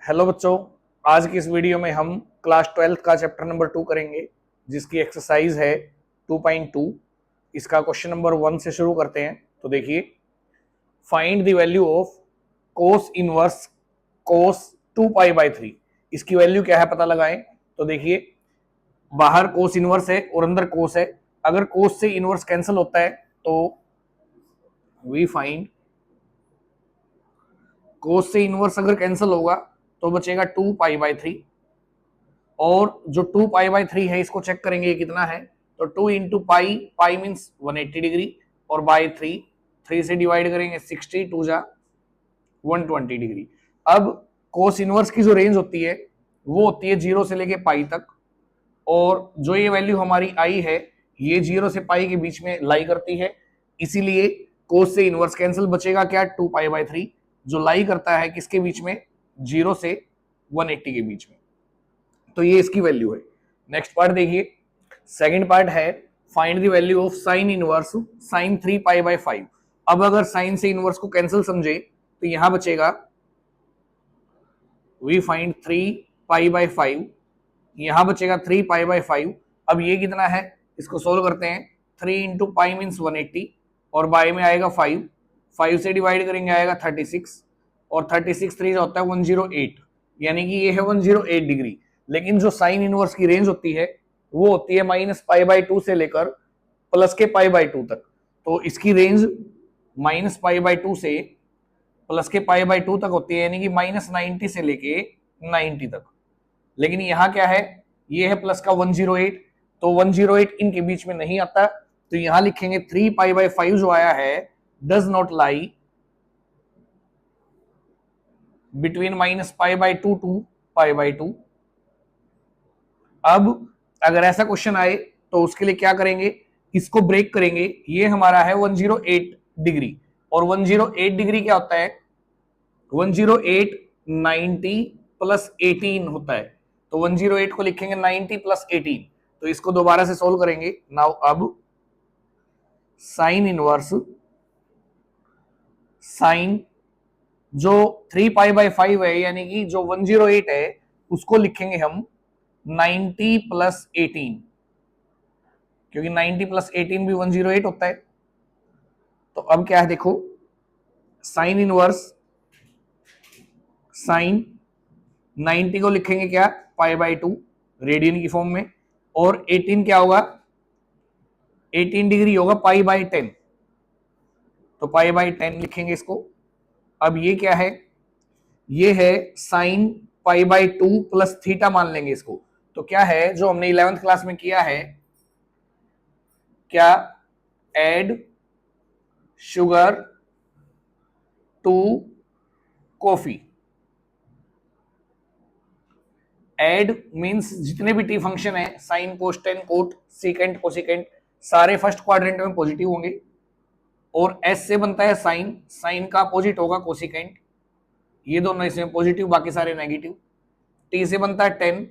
Hello बच्चों, आज की इस वीडियो में हम क्लास 12 का चैप्टर नंबर 2 करेंगे, जिसकी एक्सरसाइज है 2.2। इसका क्वेश्चन नंबर 1 से शुरू करते हैं। तो देखिए, find the value of cos inverse कोस 2 पाई/3। इसकी वैल्यू क्या है पता लगाएं। तो देखिए, बाहर कोस इनवर्स है और अंदर कोस है। अगर कोस से इनवर्स कैंसिल होता है तो वी फाइंड कोस से इनवर्स अगर कैंसिल होगा तो बचेगा 2 पाई/3। और जो 2 पाई/3 है इसको चेक करेंगे ये कितना है। तो 2 इंटू पाई, पाई मीन्स 180 डिग्री, और बाई 3, 3 से डिवाइड करेंगे 60, 2 जा 120 डिग्री। अब कोस इनवर्स की जो रेंज होती है वो होती है 0 से लेके पाई तक, और जो ये वैल्यू हमारी आई है ये 0 से पाई के बीच में लाई करती है। इसीलिए कोस से इनवर्स कैंसिल, बचेगा क्या 2 पाई/3, जो लाई करता है किसके बीच में, 0 से 180 के बीच में। तो ये इसकी वैल्यू है। नेक्स्ट पार्ट देखिए, सेकंड पार्ट है find the value of sine inverse sign 3 पाई/5। अब अगर साइन से इनवर्स को कैंसिल समझे तो यहां बचेगा वी फाइंड 3 पाई/5, यहां बचेगा 3 पाई/5। अब ये कितना है इसको सोल्व करते हैं। 3 इंटू पाई मीन्स 180, और बाई में आएगा 5, 5 से डिवाइड करेंगे आएगा 36, और 36 3 होता है 108, यानी कि ये है 108 डिग्री। लेकिन जो साइन इनवर्स की रेंज होती है वो होती है -पाई/2 से लेकर प्लस के पाई/2 तक। तो इसकी रेंज -पाई/2 से प्लस के पाई/2 तक होती है, यानी कि -90 से लेके 90 तक। लेकिन यहां क्या है, ये है प्लस का 108, तो 108 इनके बीच में नहीं आता। तो यहां लिखेंगे 3 पाई/5 जो आया है डज नॉट लाई बिटवीन -पाई/2 टू पाई/2। अब अगर ऐसा क्वेश्चन आए तो उसके लिए क्या करेंगे, इसको ब्रेक करेंगे। ये हमारा है 108 डिग्री, और 108 डिग्री क्या होता है, 108 90 प्लस 18 होता है। तो 108 को लिखेंगे 90 प्लस 18। तो इसको दोबारा से सोल्व करेंगे। नाउ अब साइन इनवर्स साइन जो 3 पाई/5 है, यानी कि जो 108 है उसको लिखेंगे हम 90 प्लस 18, क्योंकि 90 प्लस 18 भी 108 होता है। तो अब क्या है देखो, साइन इनवर्स साइन 90 को लिखेंगे क्या, पाई/2 रेडियन की फॉर्म में, और 18 क्या होगा, 18 डिग्री होगा पाई/10। तो पाई/10 लिखेंगे इसको। अब ये क्या है, ये है साइन पाई/2 प्लस थीटा मान लेंगे इसको। तो क्या है जो हमने 11th क्लास में किया है, क्या, add sugar to coffee. Add means जितने भी टी फंक्शन है, sine cos tan cot secant cosecant, सारे फर्स्ट क्वाड्रेंट में पॉजिटिव होंगे। और एस से बनता है साइन, साइन का अपोजिट होगा कोसिकेंट, ये दोनों इसमें पॉजिटिव बाकी सारे नेगेटिव। टी से बनता है टेन,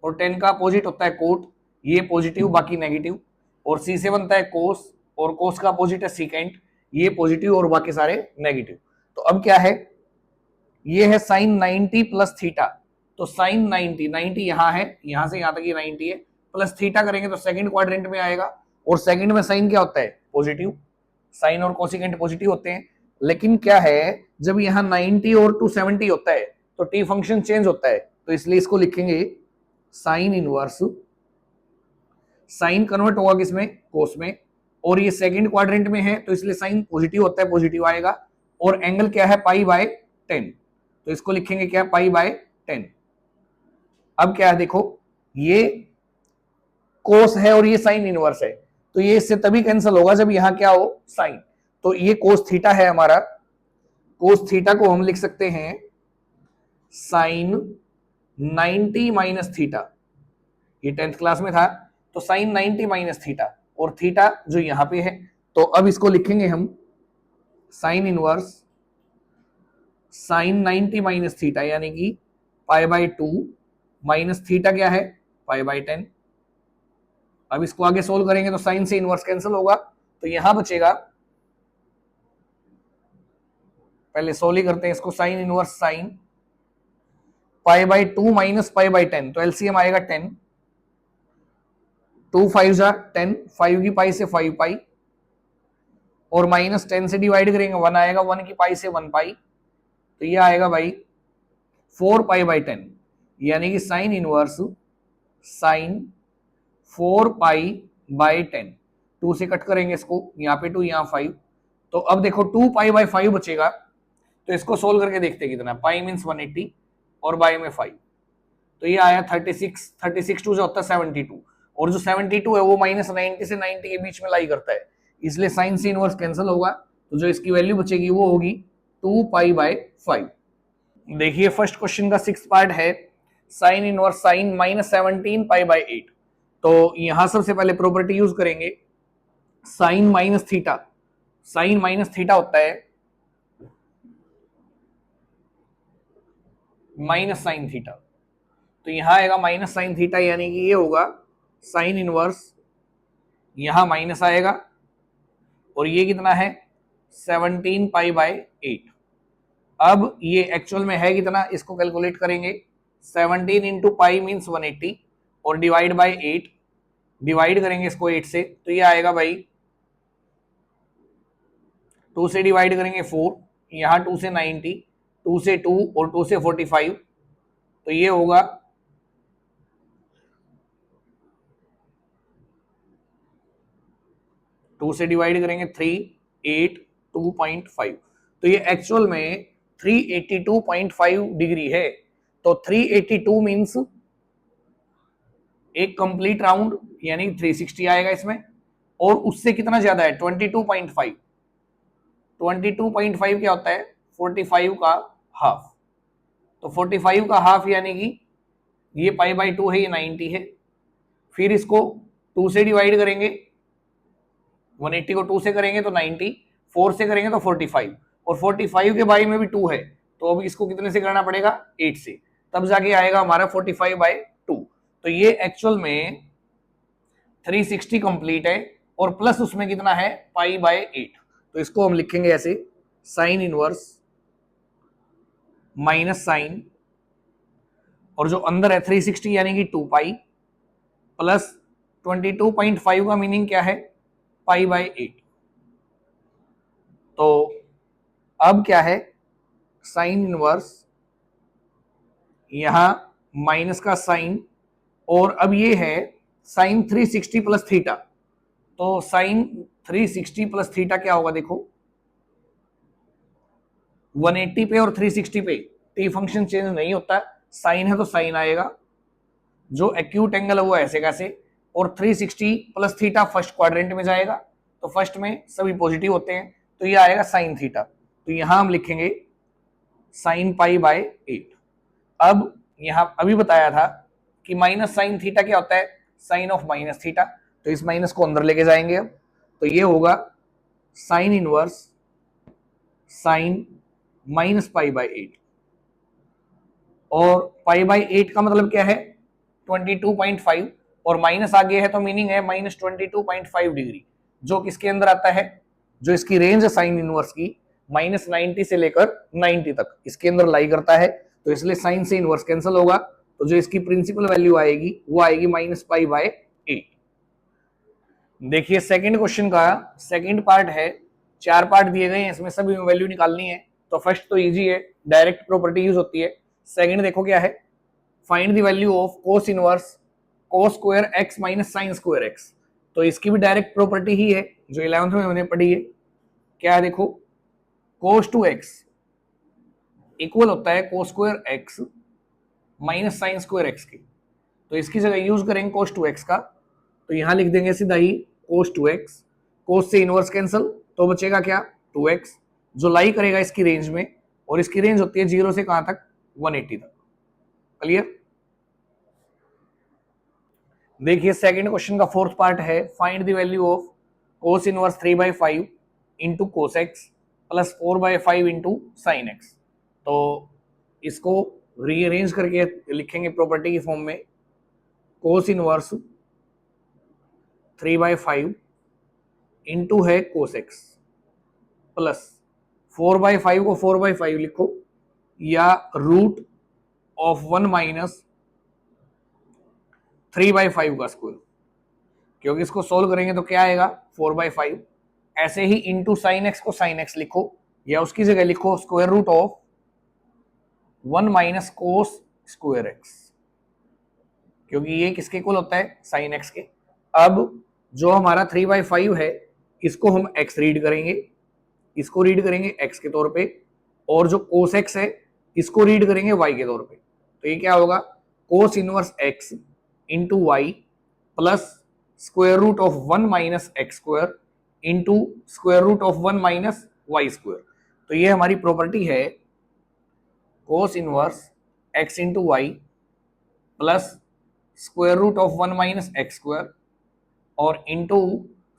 और टेन का अपोजिट होता है कोट, ये पॉजिटिव बाकी नेगेटिव। और सी से बनता है कोस, और कोस का अपोजिट है सीकेंट, ये पॉजिटिव और बाकी सारे नेगेटिव। तो अब क्या है, ये है साइन 90 प्लस थीटा। तो साइन 90, 90 यहां है, यहां से यहां तक ये 90 है, प्लस थीटा करेंगे तो सेकंड क्वाड्रेंट में आएगा। और सेकंड में साइन क्या होता है, पॉजिटिव। साइन और कोसिकेंट पॉजिटिव होते हैं। लेकिन क्या है, जब यहाँ 90 और 270 होता है तो टी फंक्शन चेंज होता है, तो इसलिए इसको लिखेंगे साइन इनवर्स, साइन कन्वर्ट होगा किसमें, कोस में, और ये सेकंड क्वाड्रेंट में है तो इसलिए साइन पॉजिटिव होता है, पॉजिटिव आएगा। और एंगल क्या है, पाई/10, तो इसको लिखेंगे क्या, पाई/10। अब क्या है देखो, ये कोस है और ये साइन इनवर्स है, तो ये इससे तभी कैंसिल होगा जब यहां क्या हो, साइन। तो ये कोस थीटा है हमारा, कोस थीटा को हम लिख सकते हैं साइन 90 माइनस थीटा, ये 10th क्लास में था। तो साइन 90 माइनस थीटा, और थीटा जो यहां पे है, तो अब इसको लिखेंगे हम sign inverse sign 90 minus theta, यानी कि पाई/2 माइनस थीटा क्या है, पाई/10। अब इसको आगे सोल्व करेंगे तो साइन से इनवर्स कैंसिल होगा, तो यहां बचेगा, पहले सोल्व ही करते हैं इसको, sign inverse sine pi by 2 minus pi by 10, तो एलसीएम आएगा 10, 2 5 जा 10, 5 की पाई से 5 पाई, और माइनस 10 से डिवाइड करेंगे 1 आएगा, 1 की पाई से 1 पाई, तो ये आएगा भाई 4 पाई बाई 10, यानी कि sign inverse sign 4 pi by 10, 2 से कट करेंगे इसको, यहाँ पे 2 यहाँ 5, तो अब देखो 2 पाई बाई 5 बचेगा, तो इसको सोल्व करके देखते हैं कितना, पाई मीन्स 180 और बाई में 5, तो ये आया 36, 36 टू जो होता है 72, और जो 72 है वो माइनस 90 से 90 के बीच में लाई करता है, इसलिए साइन से इनवर्स कैंसिल होगा, तो जो इसकी वैल्यू बचेगी वो होगी 2 पाई बाई 5। देखिए फर्स्ट क्वेश्चन का 6th पार्ट है, sine inverse sine minus 17 pi by 8, तो यहां सबसे पहले प्रॉपर्टी यूज करेंगे, sine minus theta, sine minus theta होता है माइनस साइन थीटा, तो यहां आएगा माइनस साइन थीटा, यानी कि ये होगा साइन इनवर्स, यहां माइनस आएगा, और ये कितना है 17 पाई बाय 8। अब ये एक्चुअल में है कितना, इसको कैलकुलेट करेंगे, 17 इंटू पाई मीन्स 180 और डिवाइड बाय 8, डिवाइड करेंगे इसको 8 से, तो ये आएगा भाई 2 से डिवाइड करेंगे 4, यहाँ 2 से 90, 2 से 2 और 2 से 45, तो ये होगा 2 से डिवाइड करेंगे 3, 8, 2.5, तो ये एक्चुअल में 382.5 डिग्री है, तो 382 मीन्स एक कंप्लीट राउंड यानी 360 आएगा इसमें, और उससे कितना ज्यादा है 22.5, 22.5 क्या होता है 45 का हाफ, तो 45 का हाफ यानी कि ये पाई बाई 2 है, ये 90 है, फिर इसको 2 से डिवाइड करेंगे, 180 को 2 से करेंगे तो 90, 4 से करेंगे तो 45, और 45 के बाई में भी 2 है, तो अब इसको कितने से करना पड़ेगा 8 से, तब जाके आएगा हमारा 45 बाई 2, तो ये एक्चुअल में 360 कंप्लीट है, और प्लस उसमें कितना है पाई बाय 8, तो इसको हम लिखेंगे ऐसे, साइन इनवर्स माइनस साइन, और जो अंदर है 360 यानी कि 2 पाई, प्लस 22.5 का मीनिंग क्या है पाई बाय 8, तो अब क्या है साइन इनवर्स, यहां माइनस का साइन, और अब ये है साइन 360 प्लस थीटा, तो साइन 360 प्लस थीटा क्या होगा देखो, 180 पे और 360 पे टी फंक्शन चेंज नहीं होता, साइन है तो साइन आएगा, जो एक्यूट एंगल है वो ऐसे कैसे, और 360 प्लस थीटा फर्स्ट क्वाड्रेंट में जाएगा, तो फर्स्ट में सभी पॉजिटिव होते हैं, तो ये आएगा साइन थीटा, तो यहां हम लिखेंगे साइन पाई बाय 8। अब यहां अभी बताया था कि माइनस साइन थीटा क्या होता है साइन ऑफ माइनस थीटा, तो इस माइनस को अंदर लेके जाएंगे अब, तो ये होगा sign inverse sine minus pi by 8, और पाई बाय 8 का मतलब क्या है 22.5, और माइनस आगे है तो मीनिंग है माइनस 22.5 डिग्री, जो किसके अंदर आता है, जो इसकी रेंज है साइन इनवर्स की माइनस 90 से लेकर 90 तक इसके अंदर लाई करता है, तो इसलिए साइन से इनवर्स कैंसिल होगा, तो जो इसकी प्रिंसिपल वैल्यू आएगी वो आएगी माइनस पाई बाय 8। देखिए सेकंड क्वेश्चन का सेकंड पार्ट है, 4 पार्ट दिए गए हैं, इसमें सभी वैल्यू निकालनी है, तो फर्स्ट तो इजी है, डायरेक्ट प्रॉपर्टी यूज होती है। सेकंड देखो क्या है, find the value of cos inverse cos square x minus sine square x, तो इसकी भी डायरेक्ट प्रॉपर्टी ही है जो 11th में हमने पढ़ी है। क्या है देखो, कोस टू एक्स इक्वल होता है कोस square x minus sine square x की, तो इसकी जगह यूज करेंगे कोस टू एक्स का, तो यहां लिख देंगे सीधा ही कोस टू एक्स, कोस से इनवर्स कैंसिल, तो बचेगा क्या 2x, जो लाई करेगा इसकी रेंज में, और इसकी रेंज होती है 0 से कहां तक 180 तक। क्लियर। देखिए सेकंड क्वेश्चन का फोर्थ पार्ट है, find the value of cos inverse 3/5 into cos x plus 4/5 into sine x, तो इसको रीअरेंज करके लिखेंगे प्रॉपर्टी की फॉर्म में, कोस इनवर्स 3/5 इंटू है कोस एक्स प्लस 4/5 को 4/5 लिखो, या रूट ऑफ 1 माइनस 3/5 का स्क्वायर, क्योंकि इसको सोल्व करेंगे तो क्या आएगा 4/5। ऐसे ही इंटू साइन एक्स को साइन एक्स लिखो, या उसकी जगह लिखो square root of 1 minus cos square x, क्योंकि ये किसके इक्वल होता है साइन एक्स के। अब जो हमारा 3/5 है इसको हम x रीड करेंगे, इसको रीड करेंगे x के तौर पे, और जो कोस x है इसको रीड करेंगे y के तौर पे। तो ये क्या होगा cos inverse x into y plus square root of 1 minus x square into square root of 1 minus y square. तो ये हमारी प्रॉपर्टी है cos inverse x into y plus square root of 1 minus x square और into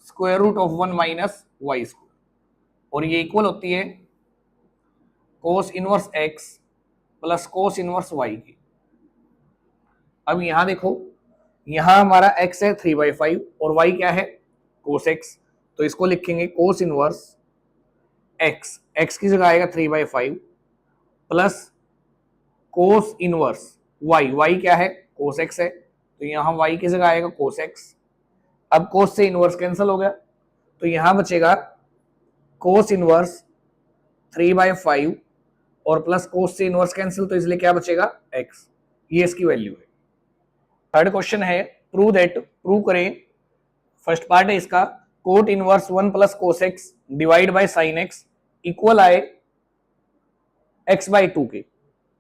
square root of 1 minus y square, और ये equal होती है cos inverse x plus cos inverse y की। अब यहां देखो, यहां हमारा x है 3/5 और y क्या है कोस x, तो इसको लिखेंगे कोस इनवर्स x की जगह आएगा 3/5 प्लस कोस इनवर्स y क्या है कोस x है, तो यहां y की जगह आएगा कोस x। अब कोस से इनवर्स कैंसिल हो गया, तो यहां बचेगा कोस इनवर्स 3/5 और प्लस कोस से इनवर्स कैंसिल, तो इसलिए क्या बचेगा x, ये इसकी वैल्यू है। थर्ड क्वेश्चन है प्रूव दैट, प्रूव करें, फर्स्ट पार्ट है इसका cot inverse 1 plus cos x divide by sine x equal आए x/2 के।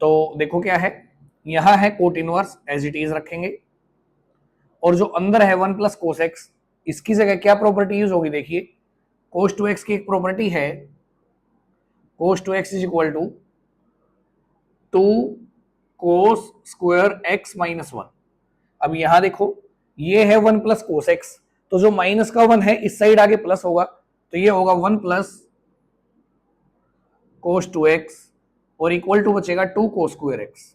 तो देखो क्या है, यहां है cot inverse as it is रखेंगे, और जो अंदर है 1 प्लस कोस एक्स, इसकी जगह क्या प्रॉपर्टी यूज होगी, देखिए कोस 2x की एक प्रॉपर्टी है cos 2x is equal to 2 cos square x minus 1। अब यहां देखो ये है 1 प्लस कोस एक्स, तो जो माइनस का 1 है इस साइड आगे प्लस होगा, तो ये होगा 1 प्लस कोस 2x और इक्वल टू बचेगा 2 कोस स्क्वायर x।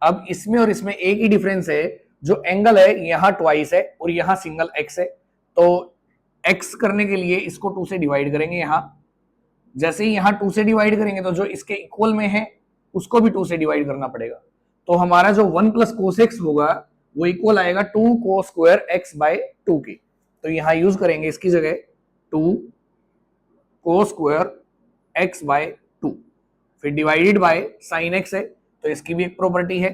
अब इसमें और इसमें एक ही डिफरेंस है, जो एंगल है यहां ट्वाइस है और यहां सिंगल x है, तो x करने के लिए इसको 2 से डिवाइड करेंगे। यहां जैसे ही यहां 2 से डिवाइड करेंगे तो जो इसके इक्वल में है उसको भी 2 से डिवाइड करना पड़ेगा, तो हमारा जो 1 प्लस कोस एक्स होगा वो इक्वल आएगा 2 कोस स्क्वायर x/2 की। तो यहां यूज करेंगे इसकी जगह 2 कोस स्क्वायर x/2, फिर डिवाइडेड बाय साइन x है, तो इसकी भी एक प्रॉपर्टी है,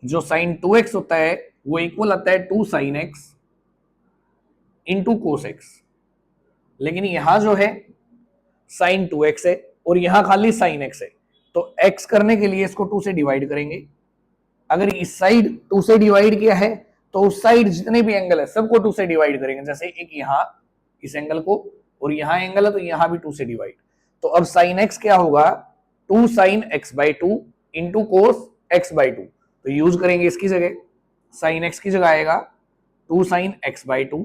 जो साइन 2x होता है वो इक्वल आता है 2 sine x into cos x. लेकिन यहां जो है साइन 2x है और यहां खाली साइन x है, तो x करने के लिए इसको 2 से डिवाइड करेंगे। अगर इस साइड 2 से डिवाइड किया है तो उस साइड जितने भी एंगल है सबको 2 से डिवाइड करेंगे, जैसे एक यहां इस एंगल को, और यहां एंगल है तो यहां भी 2 से डिवाइड। तो अब साइन x क्या होगा 2 sign x/2 into cos x/2, तो यूज करेंगे इसकी जगह, साइन x की जगह आएगा 2 sign x/2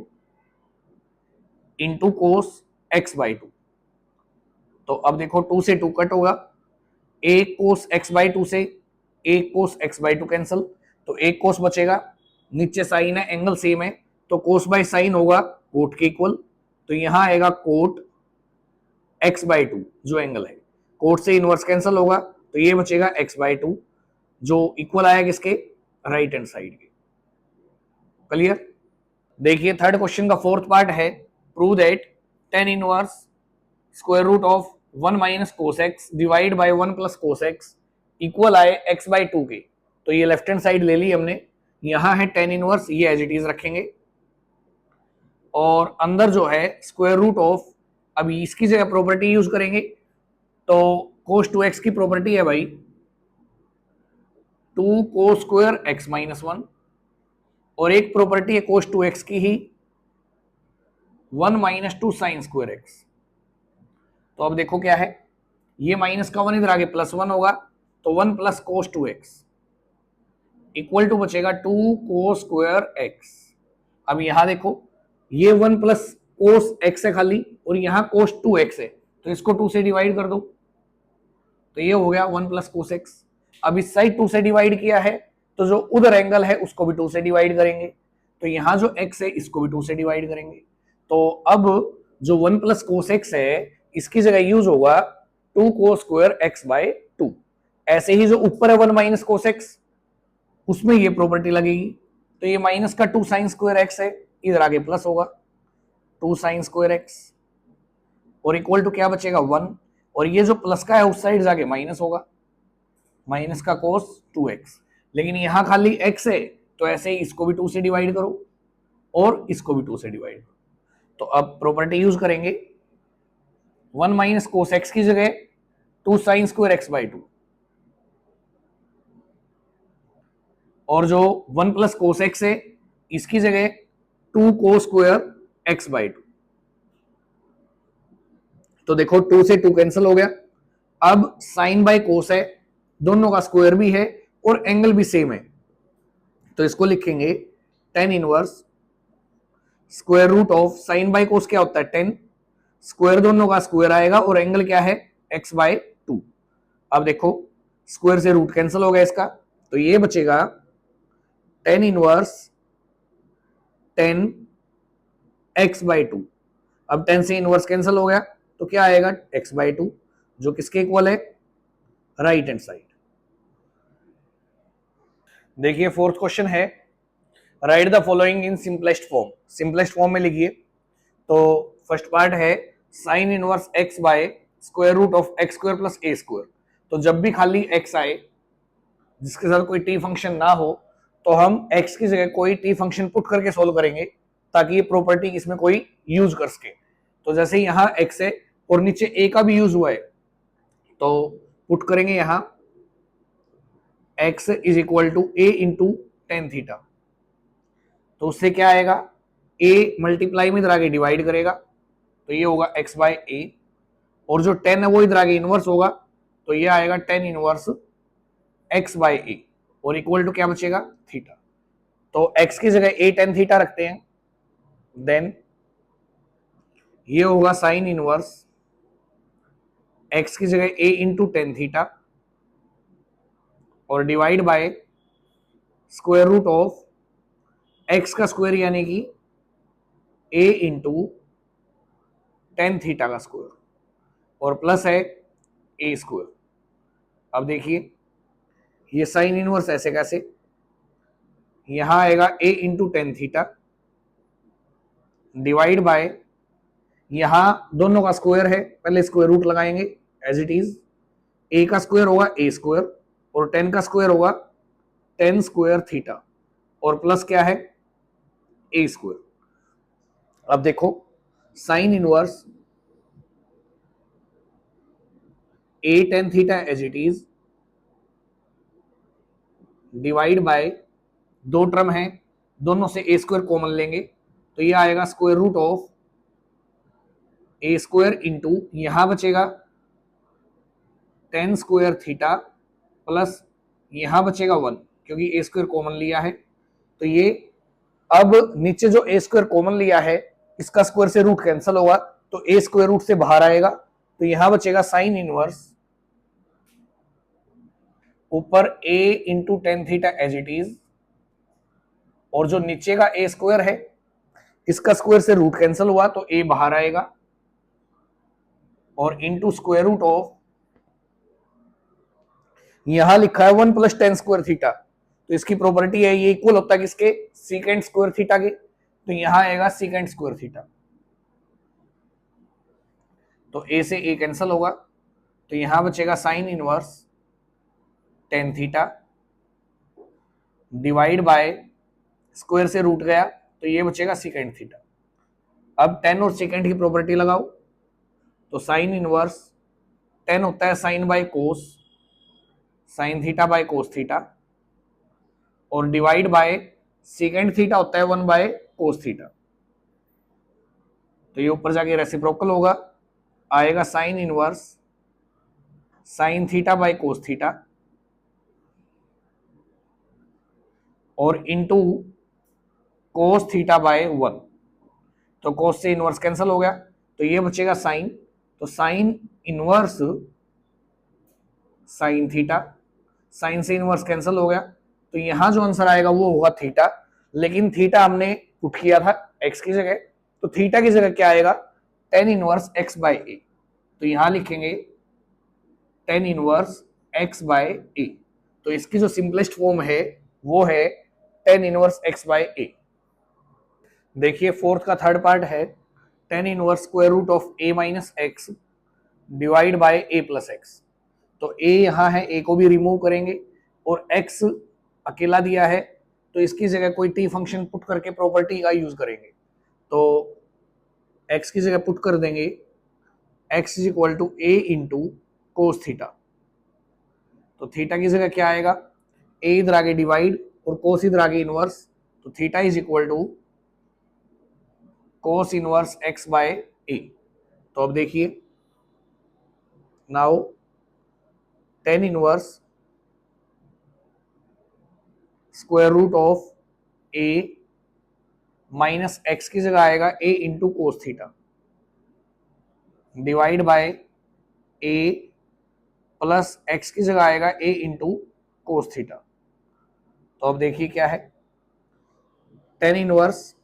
into cos x/2। तो अब देखो 2 से 2 कट होगा, एक कोस x/2 से एक कोस x/2 कैंसिल, तो एक कोस बचेगा, नीचे साइन है एंगल सेम है, तो कोस बाय साइन होगा कोट के इक्वल, तो यहां आएगा कोट x/2 जो एंगल है, कोट से इनवर्स कैंसिल होगा, तो ये बचेगा x/2 जो इक्वल आएगा किसके राइट हैंड साइड के। क्लियर। देखिए थर्ड क्वेश्चन का फोर्थ पार्ट है prove that tan inverse square root of 1 minus cos x divide by 1 plus cos x equal आए x/2 के। तो ये लेफ्ट हैंड साइड ले ली हमने, यहां है tan इनवर्स, ये एज इट इज रखेंगे, और अंदर जो है स्क्वायर रूट ऑफ, अभी इसकी जगह प्रॉपर्टी यूज करेंगे, तो cos 2x की प्रॉपर्टी है भाई 2 cos स्क्वायर x माइनस 1, और एक प्रॉपर्टी है cos 2x की ही 1 माइनस 2 साइन स्क्वायर x। तो अब देखो क्या है, ये माइनस का 1 इधर आगे प्लस 1 होगा, तो 1 plus cos 2x equal to बचेगा 2 कोस स्क्वायर x। अब यहां देखो ये 1 प्लस कोस x है खाली, और यहां कोस 2x है, तो इसको 2 से डिवाइड कर दो, तो ये हो गया 1 प्लस कोस x। अब इस साइड 2 से डिवाइड किया है, तो जो उधर एंगल है उसको भी 2 से डिवाइड करेंगे, तो यहां जो x है इसको भी 2 से डिवाइड करेंगे। तो अब जो 1 प्लस कोस x है इसकी जगह यूज होगा 2 कोस स्क्वायर x/2। ऐसे ही जो ऊपर है 1 माइनस कोस एक्स, उसमें ये प्रॉपर्टी लगेगी। तो ये माइनस का 2 साइन स्क्वायर एक्स है, इधर आगे प्लस होगा 2 साइन स्क्वायर एक्स, और इक्वल टू क्या बचेगा 1, और ये जो प्लस का है उस साइड जाके माइनस होगा, माइनस का कोस 2x। लेकिन यहां खाली x है, तो ऐसे ही इसको भी 2 से डिवाइड करो और इसको भी 2 से डिवाइड करो। तो अब प्रॉपर्टी यूज करेंगे, 1 माइनस कोस एक्स की जगह 2 साइन स्क्वायर एक्स बाई 2, और जो 1 प्लस कोस एक्स है इसकी जगह 2 कोस स्क्वायर एक्स बाई 2। तो देखो 2 से 2 कैंसिल हो गया। अब साइन बाय कोस है, दोनों का स्क्वायर भी है और एंगल भी सेम है, तो इसको लिखेंगे tan inverse square root of sine by cos क्या होता है 10, स्क्वायर दोनों का स्क्वायर आएगा और एंगल क्या है x बाय 2। अब देखो स्क्वायर से रूट कैंसिल हो गया इसका, तो ये बचेगा टेन इनवर्स 10 x बाय 2। अब 10 से इनवर्स कैंसिल हो गया तो क्या आएगा x बाय 2, जो किसके इक्वल है राइट हैंड साइड। देखिए फोर्थ क्वेश्चन है, write the following in simplest form. Simplest form में लिखिए। तो फर्स्ट पार्ट है sine inverse x by square root of x square plus a square. तो जब भी खाली x आए जिसके साथ कोई t फंक्शन ना हो, तो हम x की जगह कोई t फंक्शन पुट करके सोल्व करेंगे ताकि ये प्रॉपर्टी इसमें कोई यूज कर सके। तो जैसे यहाँ x है और नीचे a का भी यूज हुआ है, तो पुट करेंगे यहाँ x is equal to a into tan theta. तो उससे क्या आएगा a मल्टीप्लाई में इधर आगे डिवाइड करेगा, तो ये होगा x बाय a, और जो 10 है वो इधर आगे इनवर्स होगा, तो ये आएगा 10 इनवर्स x बाय a, और इक्वल टू क्या बचेगा थीटा। तो x की जगह a टेन थीटा रखते हैं, देन ये होगा साइन इनवर्स x की जगह a इंटू टेन थीटा और divide by square root of x का स्क्वायर यानी कि a इंटू टेन थीटा का स्क्वायर और प्लस है a स्क्वायर। अब देखिए ये साइन इनवर्स ऐसे कैसे, यहां आएगा a into tan theta divide by, यहां दोनों का स्क्वायर है, पहले स्क्वायर रूट लगाएंगे एज इट इज, a का स्क्वायर होगा a स्क्वायर और 10 का स्क्वायर होगा 10 स्क्वायर थीटा और प्लस क्या है a स्क्वायर। अब देखो sine inverse a tan theta as it is divide by, दो टर्म है दोनों से a स्क्वायर कॉमन लेंगे, तो ये आएगा square root of a square into यहां बचेगा 10 स्क्वायर थीटा प्लस यहां बचेगा 1 क्योंकि a स्क्वायर कॉमन लिया है। तो ये अब नीचे जो a स्क्वायर कॉमन लिया है इसका स्क्वायर से रूट कैंसिल होगा, तो a स्क्वायर रूट से बाहर आएगा, तो यहां बचेगा साइन इनवर्स ऊपर a into tan theta as it is, और जो नीचे का a स्क्वायर है इसका स्क्वायर से रूट कैंसिल हुआ तो a बाहर आएगा, और इंटू स्क्वायर रूट ऑफ यहां लिखा है 1 प्लस टेन स्क्वायर थीटा, तो इसकी प्रॉपर्टी है ये इक्वल होता है किसके सीकेंड स्क्वायर थीटा के, तो यहां आएगा सीकेंड स्क्वायर थीटा। तो a से a कैंसिल होगा, तो यहां बचेगा sine inverse tan theta divide by square से रूट गया तो ये बचेगा सीकेंड थीटा। अब टेन और सेकेंड की प्रॉपर्टी लगाओ, तो साइन इनवर्स टेन होता है sine by cos, sine theta by cos theta, और डिवाइड बाय सेकेंड थीटा होता है 1 बाय कोस थीटा, तो ये ऊपर जाके रेसिप्रोकल होगा, आएगा sign inverse sine theta by cos theta और इनटू कोस थीटा बाय 1, तो कोस से इनवर्स कैंसिल हो गया, तो ये बचेगा साइन, तो sine inverse sine theta, sine से इनवर्स कैंसिल हो गया, तो यहां जो आंसर आएगा वो होगा थीटा, लेकिन थीटा हमने पुट किया था एक्स की जगह, तो थीटा की जगह क्या आएगा tan inverse x by a, तो यहां लिखेंगे tan inverse x by a. तो इसकी जो सिंपलेस्ट फॉर्म है वो है tan inverse x by a. देखिए फोर्थ का थर्ड पार्ट है tan inverse square root of a minus x divide by a plus x. तो ए यहाँ है, ए को भी रिमूव करेंगे और एक्स अकेला दिया है तो इसकी जगह कोई टी फंक्शन पुट करके प्रॉपर्टी का यूज करेंगे। तो एक्स की जगह पुट कर देंगे x is equal to a into cos theta. तो थीटा की जगह क्या आएगा, ए इधर आगे डिवाइड और कोस इधर आगे इनवर्स, तो theta is equal to cos inverse x by a. तो अब देखिए now tan inverse square root of a minus x की जगह आएगा a into cos theta divide by a plus x की जगह आएगा ए इंटू कोस थीटा। तो अब देखिए क्या है, tan inverse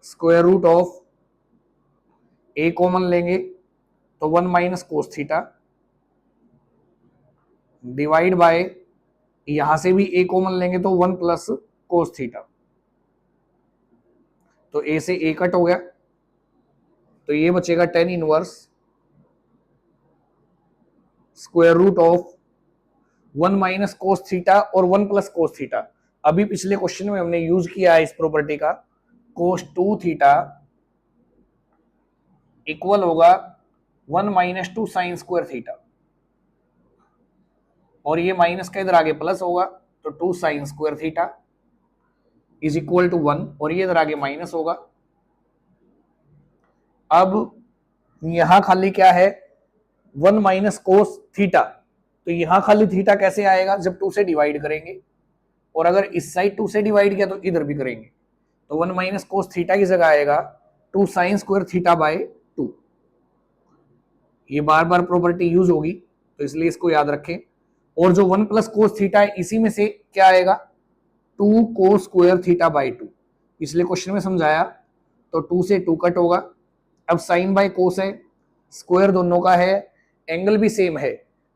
square root of a common लेंगे तो one minus cos theta divide by यहां से भी ए कॉमन लेंगे तो वन प्लस कोस थीटा। तो ए से ए कट हो गया तो ये बचेगा tan inverse square root of one minus cos theta और वन प्लस कोस थीटा। अभी पिछले क्वेश्चन में हमने यूज किया है इस प्रॉपर्टी का, कोस टू थीटा इक्वल होगा one minus two sine square theta और ये माइनस का इधर आगे प्लस होगा तो two sine square theta is equal to one और ये इधर आगे माइनस होगा। अब यहां खाली क्या है, वन माइनस कोस थीटा, तो यहां खाली थीटा कैसे आएगा जब टू से डिवाइड करेंगे, और अगर इस साइड टू से डिवाइड किया तो इधर भी करेंगे। तो वन माइनस कोस थीटा की जगह आएगा two sine square theta by two. ये बार बार प्रॉपर्टी यूज होगी तो इसलिए इसको याद रखें। और जो वन प्लस कोस थीटा है इसी में से क्या आएगा, two cos square theta by two. पिछले क्वेश्चन में समझाया तो टू से टू कट होगा। अब साइन बाय कोस है, स्क्वायर दोनों का है, एंगल भी सेम है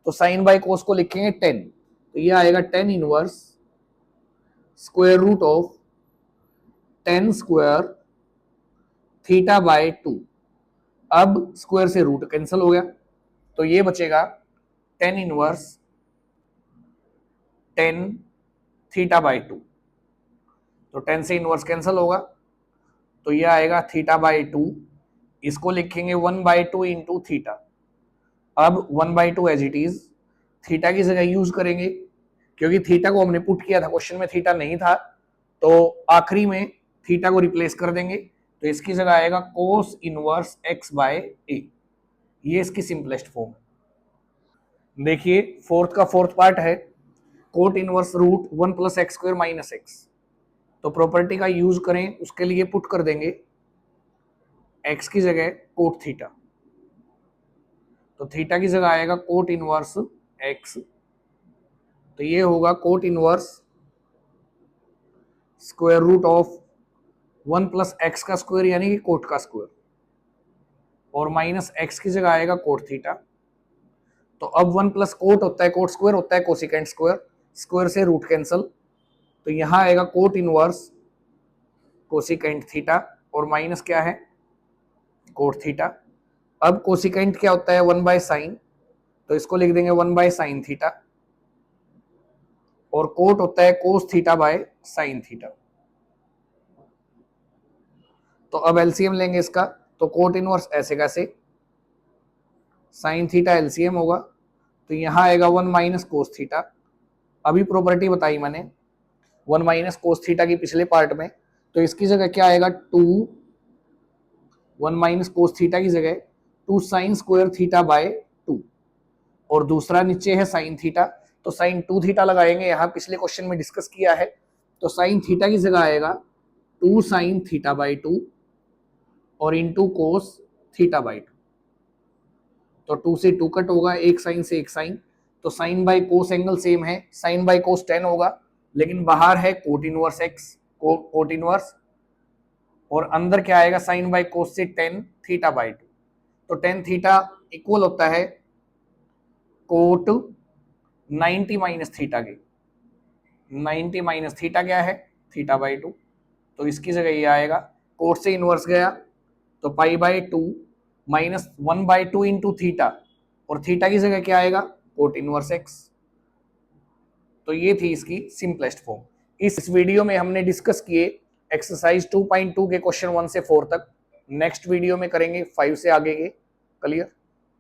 तो साइन बाय कोस को लिखेंगे टेन। तो ये आएगा tan inverse square root of tan square theta by two. अब स्क्वायर से रूट कैंसिल हो गया तो ये बचेगा tan inverse tan theta by two. तो टेन से इनवर्स कैंसिल होगा तो ये आएगा थीटा बाय टू, इसको लिखेंगे one by two into theta. अब one by two as it is, theta की जगह यूज करेंगे क्योंकि थीटा को हमने पुट किया था, क्वेश्चन में थीटा नहीं था तो आखिरी में थीटा को रिप्लेस कर देंगे तो इसकी जगह आएगा cos inverse x by a. ये इसकी सिंपलेस्ट फॉर्म है। देखिए फोर्थ का फोर्थ पार्ट है cot inverse root one plus x square minus x. तो प्रॉपर्टी का यूज करें उसके लिए पुट कर देंगे एक्स की जगह कोट थीटा, तो थीटा की जगह आएगा कोट इनवर्स एक्स। तो ये होगा cot inverse square root of one plus x का स्क्वायर यानी कि कोट का स्क्वायर और माइनस एक्स की जगह आएगा कोट थीटा। तो अब वन प्लस कोट होता है कोट स्क्वायर होता है कोसिकेंट स्क्वायर, स्क्वायर से रूट कैंसल, तो यहां आएगा कोट इनवर्स कोसिकेंट थीटा और माइनस क्या है कोट थीटा। अब कोसिकेंट क्या होता है वन बाय साइन, तो इसको लिख देंगे वन बाय साइन थीटा और कोट होता है कोस थीटा बाय साइन थीटा। तो अब एलसीएम लेंगे इसका, तो कोट इनवर्स ऐसे कैसे साइन थीटा एलसीएम होगा तो यहां आएगा वन माइनस कोस थीटा। अभी प्रॉपर्टी बताई मैंने वन माइनस कोस थीटा की पिछले पार्ट में, तो इसकी जगह क्या आएगा two one minus cos theta की जगह two sine square theta by two और दूसरा नीचे है साइन थीटा तो साइन टू थीटा लगाएंगे, यहां पिछले क्वेश्चन में डिस्कस किया है। तो साइन थीटा की जगह आएगा two sine theta by two और into cos theta by two. तो टू से टू कट होगा, एक साइन से एक साइन, तो sine by cos angle same है, साइन बाय कोस 10 होगा लेकिन बाहर है cot inverse x cot inverse और अंदर क्या आएगा साइन बाय कोस से टेन थीटा बाय टू। तो टेन थीटा इक्वल होता है कोट 90 माइनस थीटा के, 90 माइनस थीटा क्या है, थीटा बाई 2, तो इसकी जगह ये आएगा, कोट से इनवर्स गया तो pi by 2 minus 1/2 into theta, और थीटा की जगह क्या आएगा, कोट इनवर्स एक्स। तो ये थी इसकी सिंपलेस्ट फॉर्म। इस वीडियो में हमने डिस्कस किए एक्सरसाइज 2.2 के क्वेश्चन 1 से 4 तक। नेक्स्ट वीडियो में करेंगे 5 से आगे के। क्लियर।